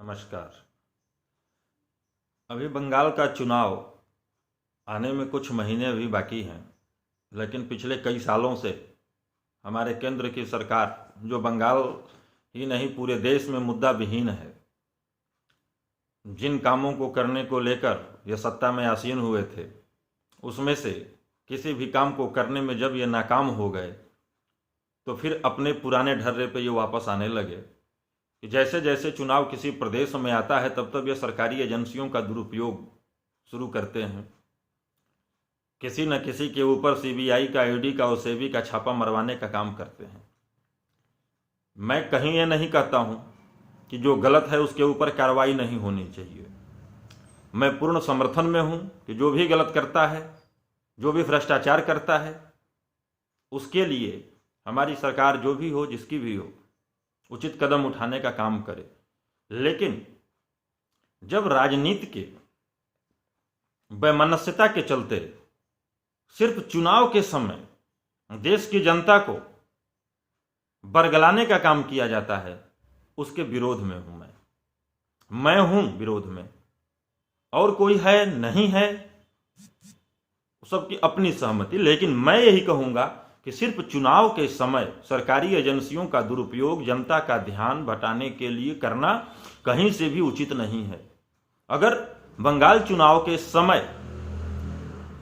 नमस्कार। अभी बंगाल का चुनाव आने में कुछ महीने अभी बाकी हैं, लेकिन पिछले कई सालों से हमारे केंद्र की सरकार, जो बंगाल ही नहीं पूरे देश में मुद्दा विहीन है, जिन कामों को करने को लेकर ये सत्ता में आसीन हुए थे, उसमें से किसी भी काम को करने में जब ये नाकाम हो गए तो फिर अपने पुराने ढर्रे पे ये वापस आने लगे कि जैसे जैसे चुनाव किसी प्रदेश में आता है तब तब ये सरकारी एजेंसियों का दुरुपयोग शुरू करते हैं। किसी न किसी के ऊपर सीबीआई का, ईडी का और सेबी का छापा मरवाने का काम करते हैं। मैं कहीं ये नहीं कहता हूं कि जो गलत है उसके ऊपर कार्रवाई नहीं होनी चाहिए। मैं पूर्ण समर्थन में हूं कि जो भी गलत करता है, जो भी भ्रष्टाचार करता है, उसके लिए हमारी सरकार जो भी हो, जिसकी भी हो, उचित कदम उठाने का काम करे। लेकिन जब राजनीति के वैमनस्यता के चलते सिर्फ चुनाव के समय देश की जनता को बरगलाने का काम किया जाता है, उसके विरोध में हूं मैं हूं विरोध में। और कोई है नहीं है, सबकी अपनी सहमति। लेकिन मैं यही कहूंगा कि सिर्फ चुनाव के समय सरकारी एजेंसियों का दुरुपयोग जनता का ध्यान भटाने के लिए करना कहीं से भी उचित नहीं है। अगर बंगाल चुनाव के समय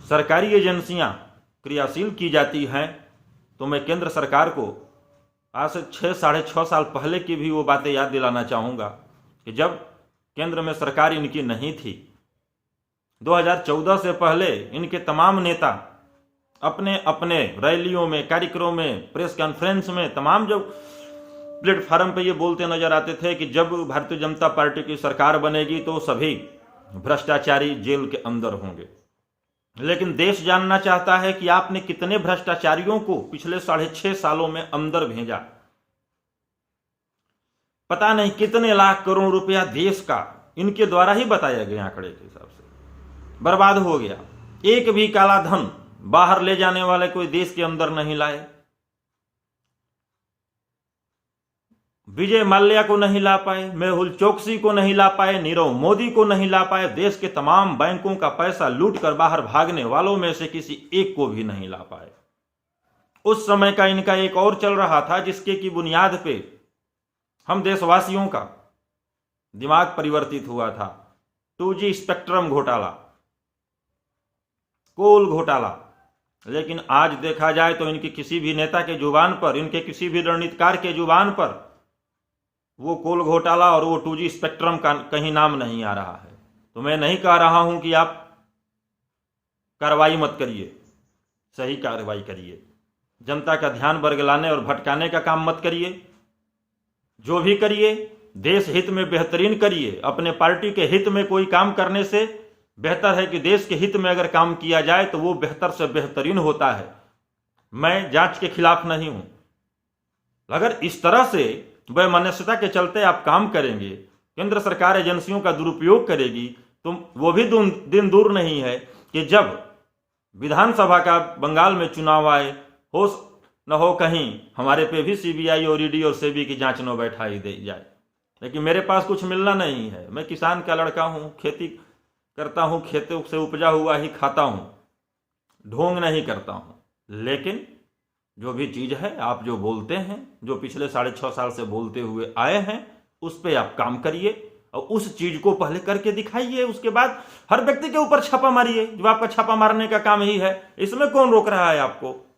सरकारी एजेंसियां क्रियाशील की जाती हैं तो मैं केंद्र सरकार को आज से 6-6.5 साल पहले की भी वो बातें याद दिलाना चाहूँगा कि जब केंद्र में सरकार इनकी नहीं थी, 2014 से पहले इनके तमाम नेता अपने अपने रैलियों में, कार्यक्रमों में, प्रेस कॉन्फ्रेंस में, तमाम जो प्लेटफार्म पे ये बोलते नजर आते थे कि जब भारतीय जनता पार्टी की सरकार बनेगी तो सभी भ्रष्टाचारी जेल के अंदर होंगे। लेकिन देश जानना चाहता है कि आपने कितने भ्रष्टाचारियों को पिछले 6.5 सालों में अंदर भेजा। पता नहीं कितने लाख करोड़ रुपया देश का इनके द्वारा ही बताया गया आंकड़े के हिसाब से बर्बाद हो गया। एक भी काला धन बाहर ले जाने वाले कोई देश के अंदर नहीं लाए। विजय माल्या को नहीं ला पाए, मेहुल चोकसी को नहीं ला पाए, नीरव मोदी को नहीं ला पाए। देश के तमाम बैंकों का पैसा लूट कर बाहर भागने वालों में से किसी एक को भी नहीं ला पाए। उस समय का इनका एक और चल रहा था जिसके की बुनियाद पे हम देशवासियों का दिमाग परिवर्तित हुआ था। 2G स्पेक्ट्रम घोटाला, कोल घोटाला। लेकिन आज देखा जाए तो इनके किसी भी नेता के जुबान पर, इनके किसी भी रणनीतिकार के जुबान पर वो कोल घोटाला और वो 2G स्पेक्ट्रम का कहीं नाम नहीं आ रहा है। तो मैं नहीं कह रहा हूं कि आप कार्रवाई मत करिए, सही कार्रवाई करिए। जनता का ध्यान बरगलाने और भटकाने का काम मत करिए। जो भी करिए देश हित में बेहतरीन करिए। अपने पार्टी के हित में कोई काम करने से बेहतर है कि देश के हित में अगर काम किया जाए तो वो बेहतर से बेहतरीन होता है। मैं जांच के खिलाफ नहीं हूं। अगर इस तरह से वैमनस्यता के चलते आप काम करेंगे, केंद्र सरकार एजेंसियों का दुरुपयोग करेगी, तो वो भी दिन दूर नहीं है कि जब विधानसभा का बंगाल में चुनाव आए, हो न हो कहीं हमारे पे भी सीबीआई और ईडी और सेबी की जांच न बैठाई दे जाए। लेकिन मेरे पास कुछ मिलना नहीं है। मैं किसान का लड़का हूं, खेती करता हूं, खेतों से उपजा हुआ ही खाता हूं, ढोंग नहीं करता हूं। लेकिन जो भी चीज है, आप जो बोलते हैं, जो पिछले 6.5 साल से बोलते हुए आए हैं, उस पे आप काम करिए और उस चीज को पहले करके दिखाइए। उसके बाद हर व्यक्ति के ऊपर छापा मारिए, जो आपका छापा मारने का काम ही है। इसमें कौन रोक रहा है आपको?